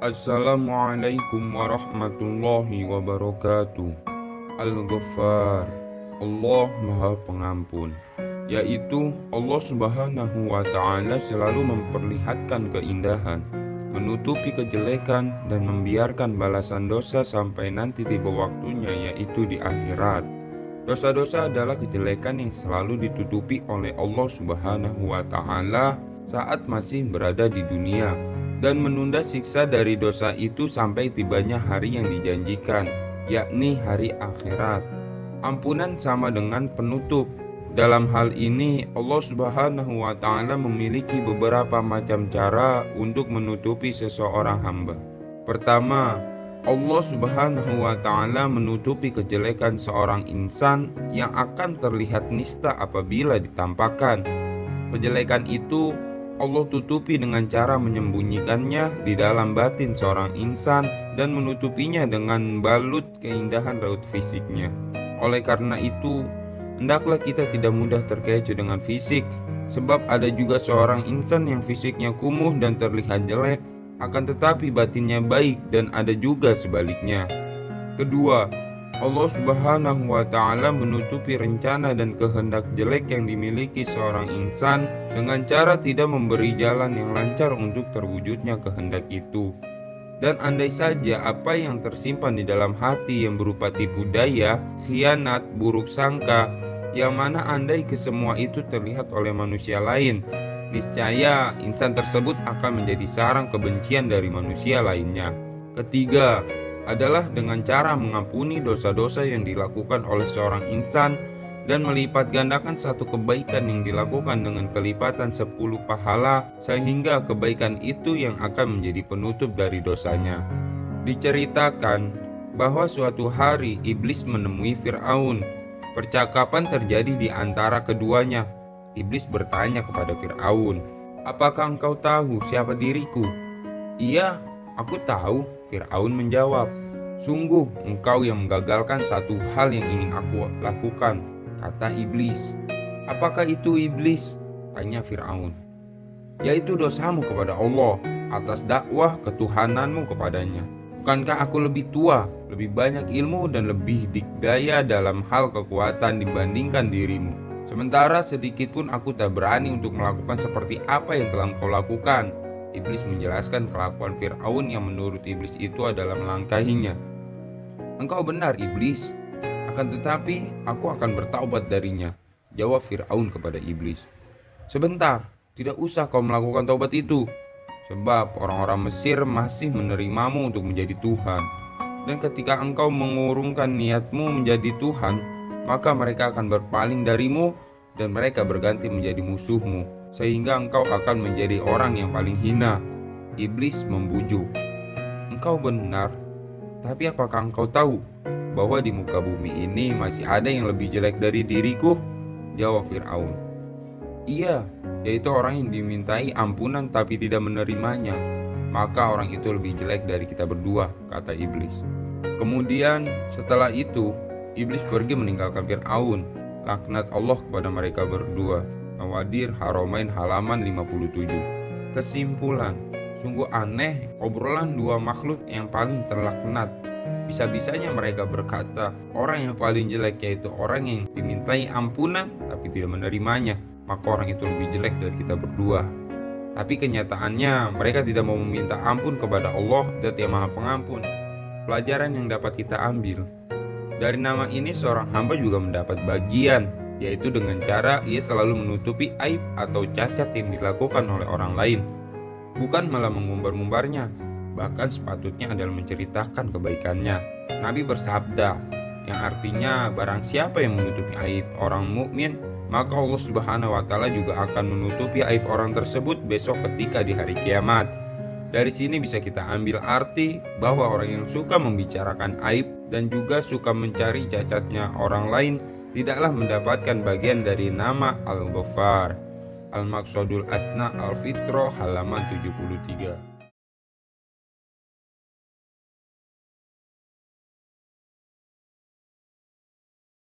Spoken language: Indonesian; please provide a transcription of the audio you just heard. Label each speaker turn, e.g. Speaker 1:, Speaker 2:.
Speaker 1: Assalamualaikum warahmatullahi wabarakatuh. Al-Ghaffar, Allah Maha Pengampun, yaitu Allah Subhanahu wa Ta'ala selalu memperlihatkan keindahan, menutupi kejelekan, dan membiarkan balasan dosa sampai nanti tiba waktunya, yaitu di akhirat. Dosa-dosa adalah kejelekan yang selalu ditutupi oleh Allah Subhanahu wa Ta'ala saat masih berada di dunia, dan menunda siksa dari dosa itu sampai tibanya hari yang dijanjikan, yakni hari akhirat. Ampunan sama dengan penutup. Dalam hal ini Allah Subhanahu wa Ta'ala memiliki beberapa macam cara untuk menutupi seseorang hamba. Pertama, Allah Subhanahu wa Ta'ala menutupi kejelekan seorang insan yang akan terlihat nista apabila ditampakkan. Kejelekan itu Allah tutupi dengan cara menyembunyikannya di dalam batin seorang insan dan menutupinya dengan balut keindahan raut fisiknya. Oleh karena itu, hendaklah kita tidak mudah terkecoh dengan fisik, sebab ada juga seorang insan yang fisiknya kumuh dan terlihat jelek, akan tetapi batinnya baik, dan ada juga sebaliknya. Kedua, Allah Subhanahu wa Ta'ala menutupi rencana dan kehendak jelek yang dimiliki seorang insan dengan cara tidak memberi jalan yang lancar untuk terwujudnya kehendak itu. Dan andai saja apa yang tersimpan di dalam hati yang berupa tipu daya, khianat, buruk sangka, yang mana andai kesemua itu terlihat oleh manusia lain, niscaya insan tersebut akan menjadi sarang kebencian dari manusia lainnya. Ketiga adalah dengan cara mengampuni dosa-dosa yang dilakukan oleh seorang insan dan melipat gandakan satu kebaikan yang dilakukan dengan kelipatan 10 pahala, sehingga kebaikan itu yang akan menjadi penutup dari dosanya. Diceritakan bahwa suatu hari iblis menemui Fir'aun. Percakapan terjadi di antara keduanya. Iblis bertanya kepada Fir'aun, "Apakah engkau tahu siapa diriku?" "Iya, aku tahu," Fir'aun menjawab. "Sungguh engkau yang menggagalkan satu hal yang ingin aku lakukan," kata iblis. "Apakah itu, iblis?" tanya Fir'aun. "Yaitu dosamu kepada Allah atas dakwah ketuhananmu kepadanya. Bukankah aku lebih tua, lebih banyak ilmu, dan lebih dikdaya dalam hal kekuatan dibandingkan dirimu? Sementara sedikit pun aku tak berani untuk melakukan seperti apa yang telah engkau lakukan." Iblis menjelaskan kelakuan Fir'aun yang menurut iblis itu adalah melangkahinya. "Engkau benar, iblis. Akan tetapi aku akan bertaubat darinya," jawab Fir'aun kepada iblis. "Sebentar, tidak usah kau melakukan taubat itu, sebab orang-orang Mesir masih menerimamu untuk menjadi Tuhan. Dan ketika engkau mengurungkan niatmu menjadi Tuhan, maka mereka akan berpaling darimu dan mereka berganti menjadi musuhmu, sehingga engkau akan menjadi orang yang paling hina." Iblis membujuk, "Engkau benar, tapi apakah engkau tahu bahwa di muka bumi ini masih ada yang lebih jelek dari diriku?" jawab Fir'aun. "Iya, yaitu orang yang dimintai ampunan tapi tidak menerimanya. Maka orang itu lebih jelek dari kita berdua," kata iblis. Kemudian setelah itu iblis pergi meninggalkan Fir'aun. Laknat Allah kepada mereka berdua. Mawadir Haramain halaman 57. Kesimpulan, sungguh aneh obrolan dua makhluk yang paling terlaknat. Bisa-bisanya mereka berkata, orang yang paling jelek yaitu orang yang dimintai ampunan tapi tidak menerimanya, maka orang itu lebih jelek dari kita berdua. Tapi kenyataannya mereka tidak mau meminta ampun kepada Allah Zat yang Maha Pengampun. Pelajaran yang dapat kita ambil dari nama ini, seorang hamba juga mendapat bagian, yaitu dengan cara ia selalu menutupi aib atau cacat yang dilakukan oleh orang lain, bukan malah mengumbar-ngumbarnya. Bahkan sepatutnya adalah menceritakan kebaikannya. Nabi bersabda, yang artinya barang siapa yang menutupi aib orang mukmin, maka Allah Subhanahu wa Ta'ala juga akan menutupi aib orang tersebut besok ketika di hari kiamat. Dari sini bisa kita ambil arti bahwa orang yang suka membicarakan aib dan juga suka mencari cacatnya orang lain tidaklah mendapatkan bagian dari nama Al-Ghaffar. Al-Maqsadul Asna Al-Fitrah halaman 73.